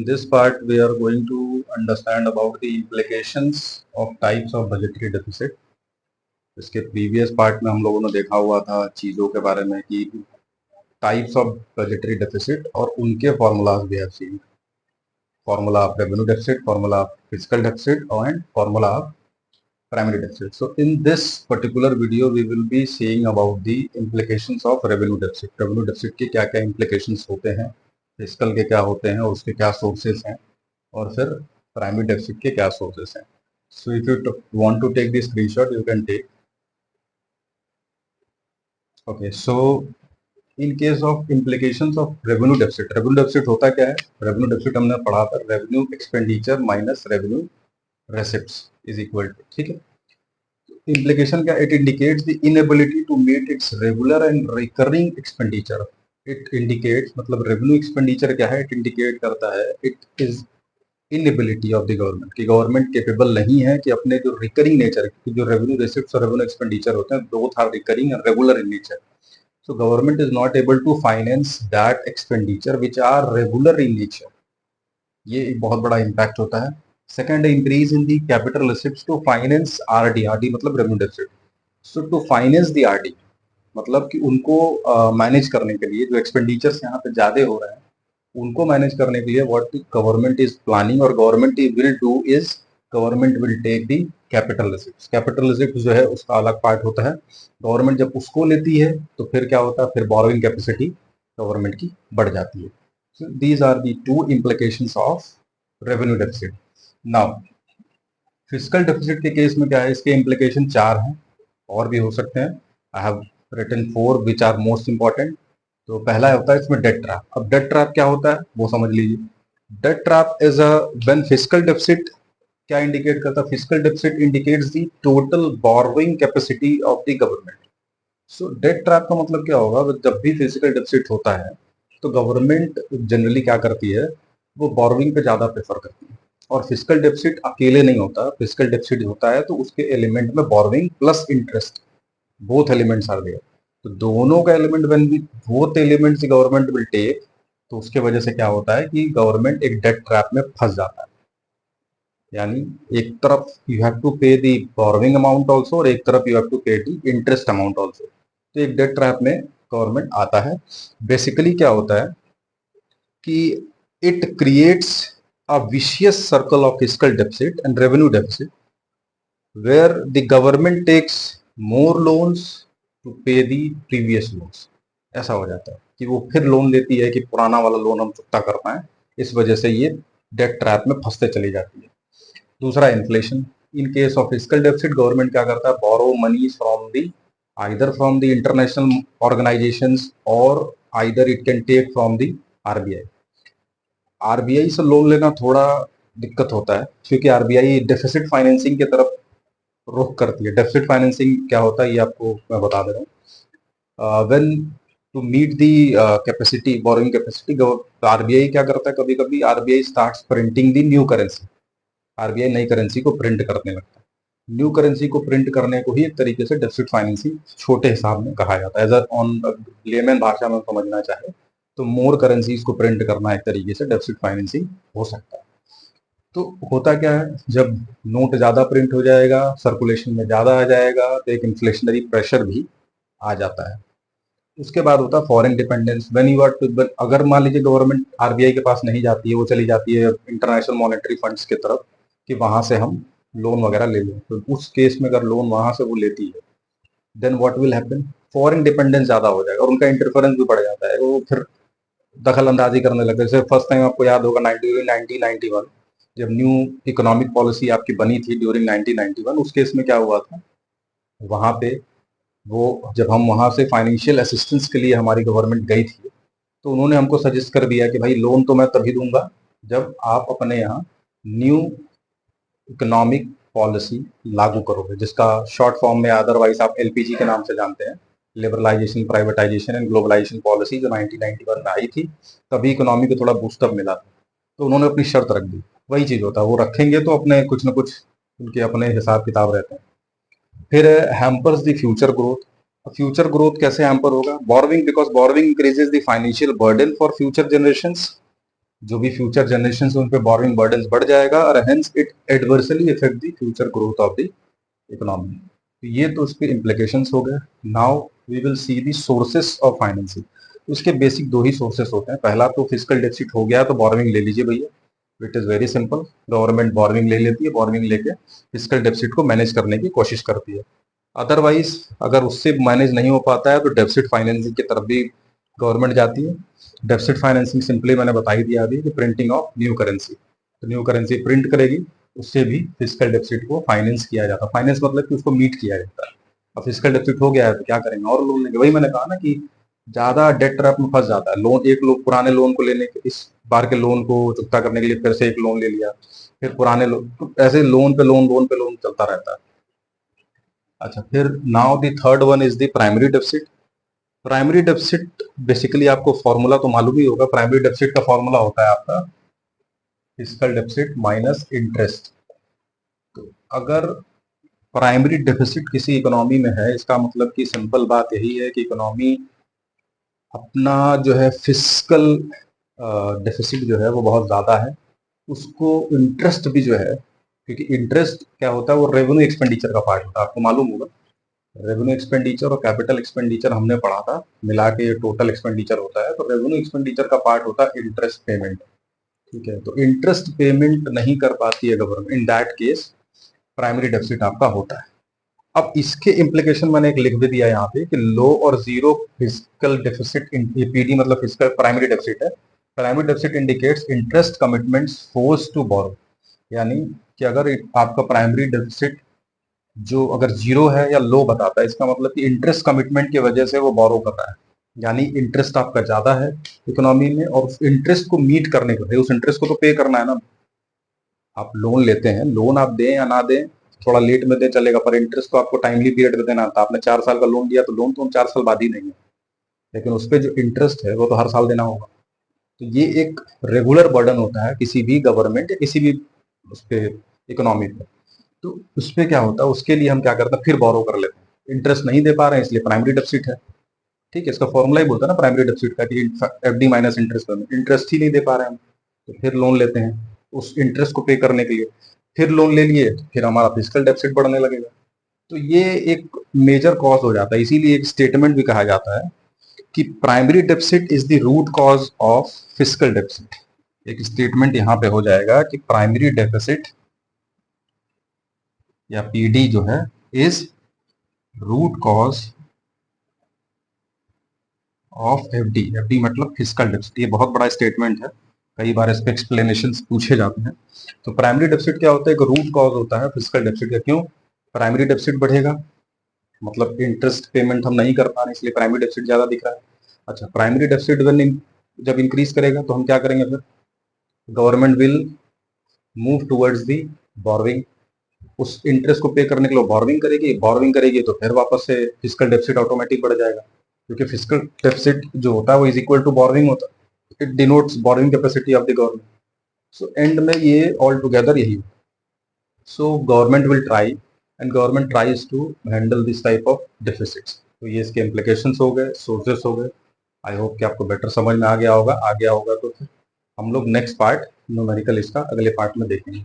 this part we are going to understand about the implications of types of budgetary deficit. इसके previous part में हम लोगों ने देखा हुआ था चीज़ों के बारे में कि टाइप्स ऑफ बजटरी डेफिसिट और उनके फॉर्मूलाज भी have seen. Formula of revenue deficit, formula of fiscal deficit, and formula of primary deficit. So in this particular video we will be seeing about the implications of revenue deficit. Revenue deficit के क्या क्या implications होते हैं, fiscal के क्या होते हैं, उसके क्या sources हैं, और फिर primary deficit के क्या sources हैं. So if you want to take this screenshot, you can take. Okay, so in case of implications of revenue deficit होता क्या है? रेवेन्यू डेफिसिट हमने पढ़ा था, revenue expenditure minus revenue receipts is equal to, ठीक है. Implication क्या? It indicates the inability to meet its regular and recurring expenditure. It indicates मतलब रेवेन्यू एक्सपेंडिचर क्या है? इट इंडिकेट करता है it is inability of the government, कि government capable नहीं है कि अपने जो रिकरिंग नेचर की जो रेवेन्यू रेसिप्ट्स और रेवेन्यू एक्सपेंडिचर होते हैं, both are recurring and regular in nature. So government is not able to finance that expenditure which are regular in nature. ये एक बहुत बड़ा impact होता है. Second, increase in the capital receipts to finance RD. RD मतलब revenue deficit. So to finance the RD मतलब कि उनको मैनेज करने के लिए जो expenditures यहाँ पे ज़्यादा हो रहे हैं, उनको मैनेज करने के लिए what the government is planning और government will do is government will take the capital receipts. Capital receipt जो है उसका अलग पार्ट होता है. गवर्नमेंट जब उसको लेती है तो फिर क्या होता है? फिर बोरोइंग कैपेसिटी गवर्नमेंट की बढ़ जाती है. So these are the two implications of revenue deficit. Now fiscal deficit के केस में क्या है? इसके इम्प्लीकेशन 4 हैं, और भी हो सकते हैं. I have written 4 which are most important. तो पहला होता है इसमें डेट ट्रैप. अब डेट ट्रैप क्या होता है वो समझ लीजिए. Debt trap is a when fiscal deficit क्या इंडिकेट करता है? Fiscal deficit indicates the total borrowing capacity of the government. So debt trap का मतलब क्या होगा? जब भी फिजिकल डेफिसिट होता है तो गवर्नमेंट जनरली क्या करती है? वो बोरोइंग पे ज्यादा प्रेफर करती है. और फिजिकल डेफिसिट अकेले नहीं होता. फिजिकल डेफिसिट होता है तो उसके एलिमेंट में borrowing plus interest, both elements are there. तो दोनों का element when both elements government will take, तो उसके वजह से क्या होता है कि गवर्नमेंट एक डेट ट्रैप में फंस जाता है. यानी एक तरफ you have to pay the borrowing amount also और एक तरफ you have to pay the interest amount also. तो एक डेट ट्रैप में गवर्नमेंट आता है. बेसिकली क्या होता है कि it creates a vicious circle of fiscal deficit and revenue deficit where the government takes more loans to pay the previous loans. ऐसा हो जाता है कि वो फिर लोन लेती है कि पुराना वाला लोन हम चुकता कर पाए. इस वजह से ये डेट ट्रैप में फंसते चली जाती है. दूसरा, inflation. In case of fiscal deficit government क्या करता है? Borrow money from the either from the international organisations और either it can take from the RBI. RBI से लोन लेना थोड़ा दिक्कत होता है क्योंकि आरबीआई डेफिसिट फाइनेंसिंग की तरफ रुख करती है. डेफिसिट फाइनेंसिंग क्या होता है ये आपको मैं बता दे रहा हूँ. When to meet the capacity, borrowing capacity, RBI क्या करता है? कभी कभी RBI starts printing the new currency. RBI नई करेंसी को प्रिंट करने लगता है. न्यू करेंसी को प्रिंट करने को ही एक तरीके से डेफिसिट फाइनेंसिंग छोटे हिसाब में कहा जाता है. एज ऑन लेमन भाषा में समझना चाहे तो मोर करेंसीज को प्रिंट करना एक तरीके से डेफिसिट फाइनेंसिंग हो सकता है. तो होता क्या है? जब नोट ज़्यादा प्रिंट हो जाएगा, सर्कुलेशन में ज़्यादा आ जाएगा, तो एक इन्फ्लेशनरी प्रेशर भी आ जाता है. उसके बाद होता है foreign dependence. When you are to, अगर मान लीजिए गवर्नमेंट आरबीआई के पास नहीं जाती है, वो चली जाती है इंटरनेशनल मॉनेटरी फंड्स की तरफ कि वहां से हम लोन वगैरह ले लें, तो उस केस में अगर लोन वहां से वो लेती है, then what will happen? Foreign dependence ज्यादा हो जाएगा और उनका इंटरफेरेंस भी बढ़ जाता है. वो फिर दखल अंदाजी करने लगते हैं. जैसे फर्स्ट टाइम आपको याद होगा 1991 जब न्यू इकोनॉमिक पॉलिसी आपकी बनी थी ड्यूरिंग 1991, उस केस में क्या हुआ था? वहां पे वो जब हम वहां से फाइनेंशियल असिस्टेंस के लिए हमारी गवर्नमेंट गई थी, तो उन्होंने हमको सजेस्ट कर दिया कि भाई लोन तो मैं तभी दूंगा जब आप अपने यहाँ न्यू इकोनॉमिक पॉलिसी लागू करोगे, जिसका शॉर्ट फॉर्म में अदरवाइज आप एलपीजी के नाम से जानते हैं, liberalisation, privatisation and globalisation policy, जो 1991 में आई थी. तभी इकोनॉमी को थोड़ा बूस्टअप मिला था. तो उन्होंने अपनी शर्त रख दी. वही चीज होता है, वो रखेंगे तो अपने कुछ ना कुछ उनके अपने हिसाब किताब रहते हैं. फिर hampers the future growth. Future growth कैसे हैम्पर होगा? Borrowing, because borrowing increases the financial burden for future generations. जो भी फ्यूचर जनरेशन उन पे बोरिंग बर्डन बढ़ जाएगा और hence it adversely affect the future growth of the economy. तो ये तो उसके इम्प्लीकेशंस हो गए। Now we will see the sources of financing. उसके बेसिक दो ही सोर्सेस होते हैं। पहला तो फिजिकल डेफिसिट हो गया तो बोरिंग ले लीजिए भैया, it is very simple. Government boring ले लेती है, बोरिंग लेके फिजिकल डेफिसिट को मैनेज करने की कोशिश करती है। अदरवाइज अगर उससे मैनेज नहीं हो पाता है तो डेफिसिट फाइनेंसिंग की तरफ भी गवर्नमेंट जाती है। डेफिसिट फाइनेंसिंग सिंपली मैंने बता ही दिया अभी कि प्रिंटिंग ऑफ न्यू करेंसी, तो न्यू करेंसी प्रिंट करेगी, उससे भी फिजिकल डेफिसिट को फाइनेंस किया जाता है। फाइनेंस मतलब कि उसको मीट किया जाता है। अब फिजिकल डेफिसिट हो गया है तो क्या करेंगे, और लोन लेंगे। वही मैंने कहा ना कि ज्यादा डेट ट्रैप में फंस जाता है लोन। एक लोग पुराने लोन को लेने के, इस बार के लोन को चुकता करने के लिए फिर से एक लोन ले लिया, फिर पुराने लोन, तो ऐसे लोन पे लोन, लोन पे लोन चलता रहता है। अच्छा, फिर now the third one is the primary deficit. Primary deficit basically आपको फॉर्मूला तो मालूम ही होगा। प्राइमरी डेफिसिट का फॉर्मूला होता है आपका फिजिकल डेफिसिट माइनस इंटरेस्ट। तो अगर प्राइमरी डेफिसिट किसी इकोनॉमी में है, इसका मतलब कि सिंपल बात यही है कि इकोनॉमी अपना जो है फिजिकल डेफिसिट जो है वो बहुत ज़्यादा है। उसको इंटरेस्ट भी जो है, क्योंकि इंटरेस्ट क्या होता है, वो रेवेन्यू एक्सपेंडिचर का पार्ट होता है, आपको मालूम होगा। रेवेन्यू एक्सपेंडिचर और कैपिटल एक्सपेंडिचर हमने पढ़ा था, मिला के टोटल एक्सपेंडिचर होता है। तो रेवेन्यू एक्सपेंडिचर का पार्ट होता है इंटरेस्ट पेमेंट। ठीक है, तो इंटरेस्ट पेमेंट नहीं कर पाती है government, in that case primary deficit आपका होता है। अब इसके इम्प्लीकेशन मैंने एक लिख भी दिया यहाँ पे कि लो और जीरो फिजिकल डेफिसिट, पीडी मतलब फिजिकल प्राइमरी डेफिसिट है। Primary deficit indicates interest commitments force to borrow, यानी कि अगर आपका प्राइमरी डेफिसिट जो अगर जीरो है या लो बताता है, इसका मतलब कि इंटरेस्ट कमिटमेंट की वजह से वो बोरो कर रहा है, यानी इंटरेस्ट आपका ज्यादा है इकोनॉमी में, और उस इंटरेस्ट को मीट करने के लिए उस इंटरेस्ट को तो पे करना है ना। आप लोन लेते हैं, लोन आप दें या ना दें, थोड़ा लेट में दें चलेगा, पर इंटरेस्ट तो आपको टाइमली पीरियड में देना था। आपने 4 साल का लोन लिया तो लोन तो 4 साल बाद ही नहीं है, लेकिन उस पर जो इंटरेस्ट है वो तो हर साल देना होगा। तो ये एक रेगुलर बर्डन होता है किसी भी गवर्नमेंट या किसी भी उस पर इकोनॉमी पे। तो उस पर क्या होता है, उसके लिए हम क्या करते हैं, फिर बोरो कर लेते हैं। इंटरेस्ट नहीं दे पा रहे हैं इसलिए प्राइमरी डेफिसिट है। ठीक है, इसका फॉर्मूला ही बोलता है ना प्राइमरी डेफिसिट का कि एफडी माइनस इंटरेस्ट। इंटरेस्ट ही नहीं दे पा रहे हैं हम, तो फिर लोन लेते हैं उस इंटरेस्ट को पे करने के लिए। फिर लोन ले लिए तो फिर हमारा फिजिकल डेफिसिट बढ़ने लगेगा। तो ये एक मेजर कॉज हो जाता है। इसीलिए एक स्टेटमेंट भी कहा जाता है कि primary deficit is the root cause of physical deficit. एक स्टेटमेंट यहां पे हो जाएगा कि प्राइमरी डेफिसिट या पीडी जो है is root cause of FD. FD मतलब फिजिकल डेफिसिट। ये बहुत बड़ा स्टेटमेंट है, कई बार इस पे एक्सप्लेनेशन पूछे जाते हैं। तो प्राइमरी डेफिसिट क्या होता है, एक रूट कॉज होता है फिजिकल डेफिसिट का। क्यों प्राइमरी डेफिसिट बढ़ेगा, मतलब इंटरेस्ट पेमेंट हम नहीं कर पा रहे इसलिए प्राइमरी डेफिसिट ज्यादा दिख रहा है। अच्छा, प्राइमरी डेफिसिट जब इंक्रीज करेगा तो हम क्या करेंगे, फिर government will move towards the borrowing. उस इंटरेस्ट को पे करने के लिए बोरोइंग करेगी, बोरोइंग करेगी तो फिर वापस से फिजिकल डेफिसिट ऑटोमेटिक बढ़ जाएगा, क्योंकि फिजिकल डेफिसिट जो होता है वो इज इक्वल टू बोरोइंग होता है। It denotes borrowing capacity of the government. So end में ये ऑल टुगेदर यही। So government will try and government tries to handle this type of deficits. तो ये इसके इम्प्लीकेशंस हो गए, सोर्सेस हो गए। आई होप कि आपको बेटर समझ में आ गया होगा। आ गया होगा तो फिर हम लोग नेक्स्ट पार्ट न्यूमेरिकल इसका अगले पार्ट में देखेंगे।